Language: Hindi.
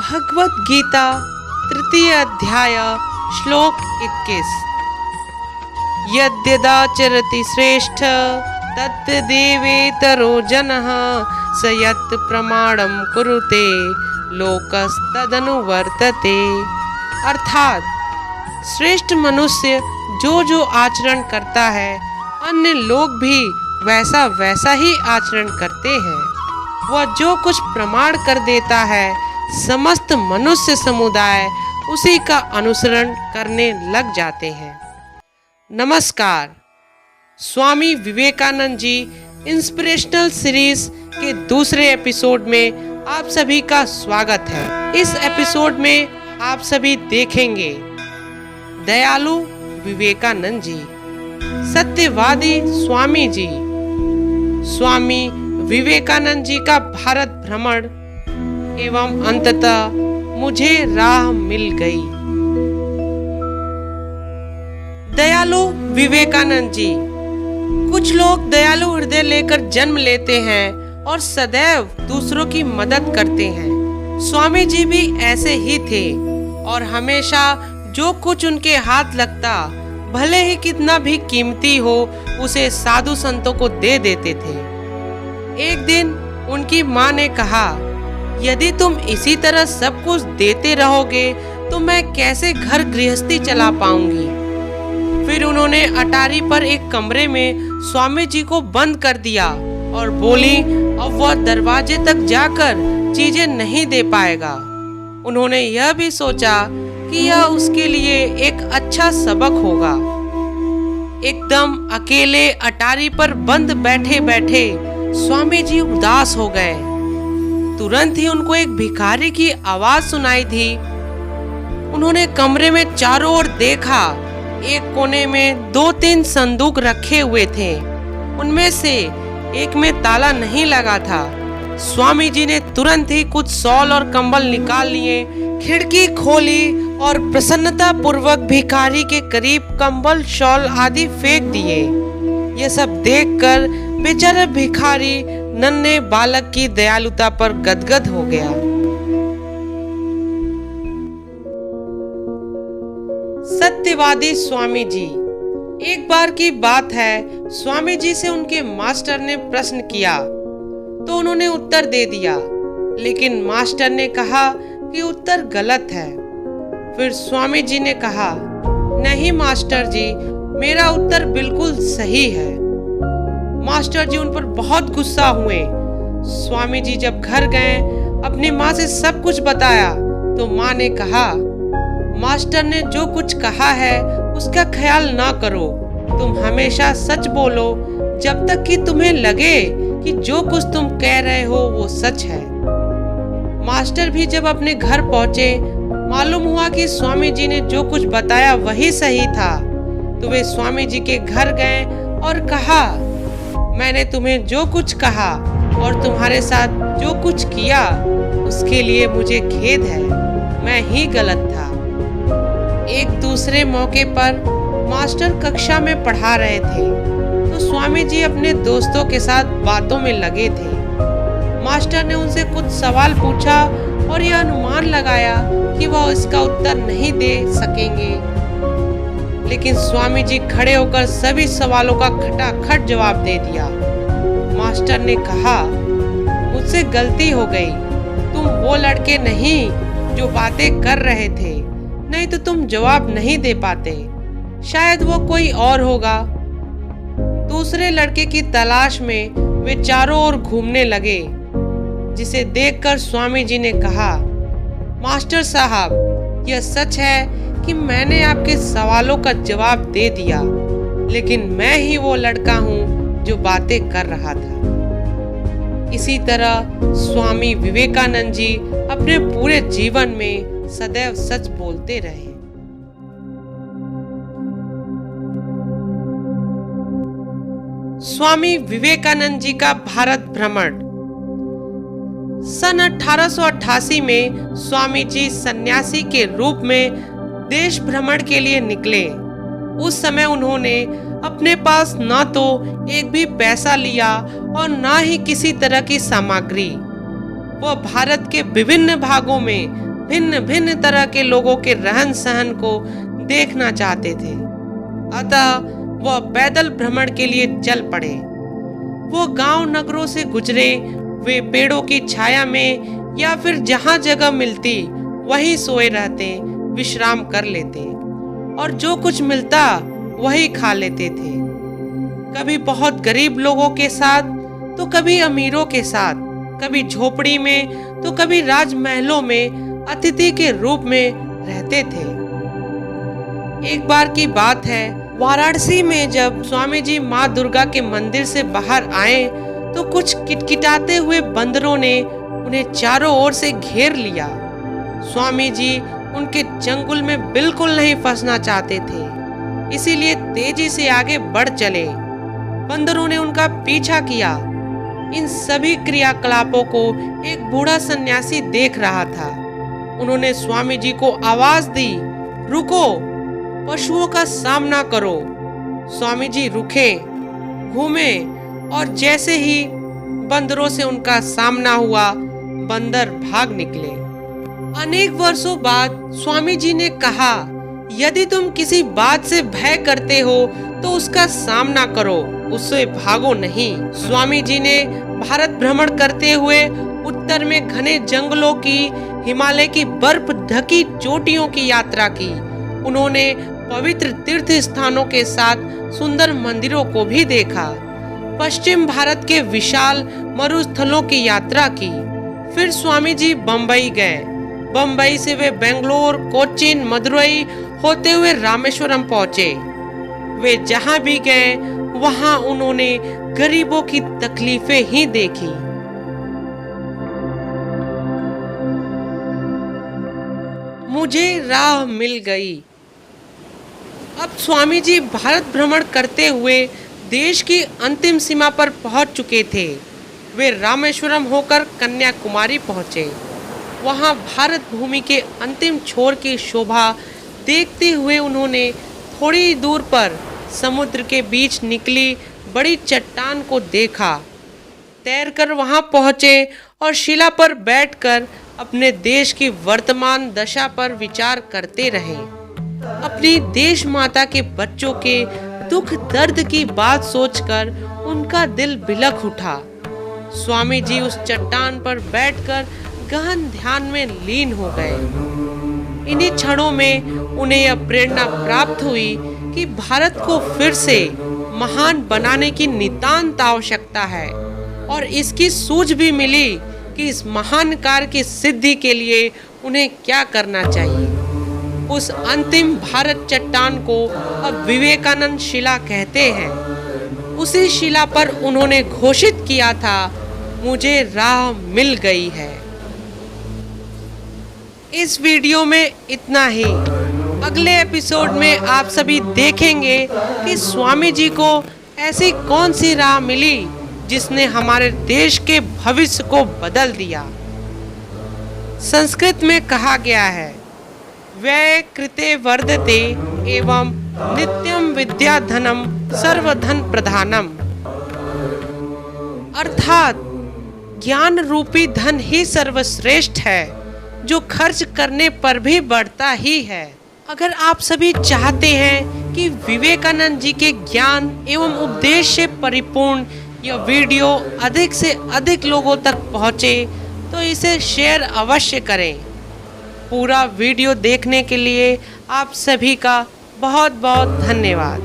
भगवत गीता तृतीय अध्याय श्लोक 21। यद्यदाचरति श्रेष्ठ तत्तदेवेतरो जनः स यत् प्रमाणं कुरुते लोकस्तदनुवर्तते। अर्थात श्रेष्ठ मनुष्य जो जो आचरण करता है अन्य लोग भी वैसा वैसा ही आचरण करते हैं। वह जो कुछ प्रमाण कर देता है समस्त मनुष्य समुदाय उसी का अनुसरण करने लग जाते हैं। नमस्कार, स्वामी विवेकानंद जी इंस्पिरेशनल सीरीज के दूसरे एपिसोड में आप सभी का स्वागत है। इस एपिसोड में आप सभी देखेंगे दयालु विवेकानंद जी, सत्यवादी स्वामी जी, स्वामी विवेकानंद जी का भारत भ्रमण एवं अंततः मुझे राह मिल गई। दयालु विवेकानंद जी। कुछ लोग दयालु हृदय लेकर जन्म लेते हैं और सदैव दूसरों की मदद करते हैं। स्वामी जी भी ऐसे ही थे और हमेशा जो कुछ उनके हाथ लगता भले ही कितना भी कीमती हो उसे साधु संतों को दे देते थे। एक दिन उनकी माँ ने कहा, यदि तुम इसी तरह सब कुछ देते रहोगे तो मैं कैसे घर गृहस्थी चला पाऊंगी। फिर उन्होंने अटारी पर एक कमरे में स्वामी जी को बंद कर दिया और बोली अब वह दरवाजे तक जाकर चीजें नहीं दे पाएगा। उन्होंने यह भी सोचा कि यह उसके लिए एक अच्छा सबक होगा। एकदम अकेले अटारी पर बंद बैठे बैठे स्वामी जी उदास हो गए। तुरंत ही उनको एक भिखारी की आवाज सुनाई दी। उन्होंने कमरे में चारों ओर देखा। एक कोने में 2-3 संदूक रखे हुए थे। उनमें से एक में ताला नहीं लगा था। स्वामी जी ने तुरंत ही कुछ शॉल और कंबल निकाल लिए, खिड़की खोली और प्रसन्नता पूर्वक भिखारी के करीब कंबल, शॉल आदि फेंक दिए। यह सब देखकर बेचारा भिखारी नन्हे बालक की दयालुता पर गदगद हो गया। सत्यवादी स्वामी जी। एक बार की बात है, स्वामी जी से उनके मास्टर ने प्रश्न किया तो उन्होंने उत्तर दे दिया, लेकिन मास्टर ने कहा कि उत्तर गलत है। फिर स्वामी जी ने कहा, नहीं मास्टर जी, मेरा उत्तर बिल्कुल सही है। मास्टर जी उन पर बहुत गुस्सा हुए। स्वामी जी जब घर गए, अपनी माँ से सब कुछ बताया तो माँ ने कहा, मास्टर ने जो कुछ कहा है उसका ख्याल ना करो। तुम हमेशा सच बोलो जब तक कि तुम्हें लगे कि जो कुछ तुम कह रहे हो वो सच है। मास्टर भी जब अपने घर पहुंचे, मालूम हुआ कि स्वामी जी ने जो कुछ बताया वही सही था, तो वे स्वामी जी के घर गए और कहा, मैंने तुम्हें जो कुछ कहा और तुम्हारे साथ जो कुछ किया उसके लिए मुझे खेद है, मैं ही गलत था। एक दूसरे मौके पर मास्टर कक्षा में पढ़ा रहे थे तो स्वामी जी अपने दोस्तों के साथ बातों में लगे थे। मास्टर ने उनसे कुछ सवाल पूछा और यह अनुमान लगाया कि वह इसका उत्तर नहीं दे सकेंगे, लेकिन स्वामी जी खड़े होकर सभी सवालों का खटाखट जवाब दे दिया। मास्टर ने कहा, मुझसे गलती हो गई, तुम वो लड़के नहीं जो बातें कर रहे थे, नहीं तो तुम जवाब नहीं दे पाते, शायद वो कोई और होगा। दूसरे लड़के की तलाश में वे चारों ओर घूमने लगे, जिसे देखकर स्वामी जी ने कहा, मास्टर साहब, यह सच है कि मैंने आपके सवालों का जवाब दे दिया, लेकिन मैं ही वो लड़का हूँ जो बातें कर रहा था। इसी तरह स्वामी विवेकानंद जी अपने पूरे जीवन में सदैव सच बोलते रहे। स्वामी विवेकानंद जी का भारत भ्रमण। सन 1888 में स्वामी जी सन्यासी के रूप में देश भ्रमण के लिए निकले। उस समय उन्होंने अपने पास न तो एक भी पैसा लिया और न ही किसी तरह की सामग्री। वह भारत के विभिन्न भागों में भिन्न भिन्न तरह के लोगों के रहन सहन को देखना चाहते थे। अतः वह पैदल भ्रमण के लिए चल पड़े। वो गांव नगरों से गुजरे, वे पेड़ों की छाया में या फिर जहां जगह मिलती वहीं सोए रहते, विश्राम कर लेते और जो कुछ मिलता वही खा लेते थे। कभी बहुत गरीब लोगों के साथ तो कभी अमीरों के साथ, कभी झोपड़ी में तो कभी राजमहलों में अतिथि के रूप में रहते थे। एक बार की बात है, वाराणसी में जब स्वामी जी माँ दुर्गा के मंदिर से बाहर आए तो कुछ किटकिटाते हुए बंदरों ने उन्हें चारों ओर से घेर लिया। स्वामी जी उनके चंगुल में बिल्कुल नहीं फंसना चाहते थे, इसीलिए तेजी से आगे बढ़ चले। बंदरों ने उनका पीछा किया। इन सभी क्रियाकलापों को एक बूढ़ा सन्यासी देख रहा था। उन्होंने स्वामी जी को आवाज दी, रुको, पशुओं का सामना करो। स्वामी जी रुके, घूमे और जैसे ही बंदरों से उनका सामना हुआ, बंदर भाग निकले। अनेक वर्षों बाद स्वामी जी ने कहा, यदि तुम किसी बात से भय करते हो तो उसका सामना करो, उससे भागो नहीं। स्वामी जी ने भारत भ्रमण करते हुए उत्तर में घने जंगलों की, हिमालय की बर्फ ढकी चोटियों की यात्रा की। उन्होंने पवित्र तीर्थ स्थानों के साथ सुंदर मंदिरों को भी देखा। पश्चिम भारत के विशाल मरुस्थलों की यात्रा की। फिर स्वामी जी बम्बई गए। बम्बई से वे बेंगलोर, कोचीन, मदुरई होते हुए रामेश्वरम पहुंचे। वे जहां भी गए वहां उन्होंने गरीबों की तकलीफें ही देखी। मुझे राह मिल गई। अब स्वामी जी भारत भ्रमण करते हुए देश की अंतिम सीमा पर पहुंच चुके थे। वे रामेश्वरम होकर कन्याकुमारी पहुंचे। वहां भारत भूमि के अंतिम छोर की शोभा देखते हुए उन्होंने थोड़ी दूर पर समुद्र के बीच निकली बड़ी चट्टान को देखा। तैरकर वहां पहुंचे और शिला पर बैठकर अपने देश की वर्तमान दशा पर विचार करते रहे। अपनी देश माता के बच्चों के दुख दर्द की बात सोचकर उनका दिल बिलख उठा। स्वामी जी उस चट्टान पर बैठकर गहन ध्यान में लीन हो गए। इन्हीं क्षणों में उन्हें यह प्रेरणा प्राप्त हुई कि भारत को फिर से महान बनाने की नितांत आवश्यकता है और इसकी सूझ भी मिली कि इस महान कार्य की सिद्धि के लिए उन्हें क्या करना चाहिए। उस अंतिम भारत चट्टान को अब विवेकानंद शिला कहते हैं। उसी शिला पर उन्होंने घोषित किया था, मुझे राह मिल गई है। इस वीडियो में इतना ही। अगले एपिसोड में आप सभी देखेंगे कि स्वामी जी को ऐसी कौन सी राह मिली जिसने हमारे देश के भविष्य को बदल दिया। संस्कृत में कहा गया है, व्यय कृते वर्धते एवं नित्यम विद्या धनम सर्वधन प्रधानम। अर्थात ज्ञान रूपी धन ही सर्वश्रेष्ठ है, जो खर्च करने पर भी बढ़ता ही है। अगर आप सभी चाहते हैं कि विवेकानंद जी के ज्ञान एवं उपदेश से परिपूर्ण यह वीडियो अधिक से अधिक लोगों तक पहुंचे, तो इसे शेयर अवश्य करें। पूरा वीडियो देखने के लिए आप सभी का बहुत बहुत धन्यवाद।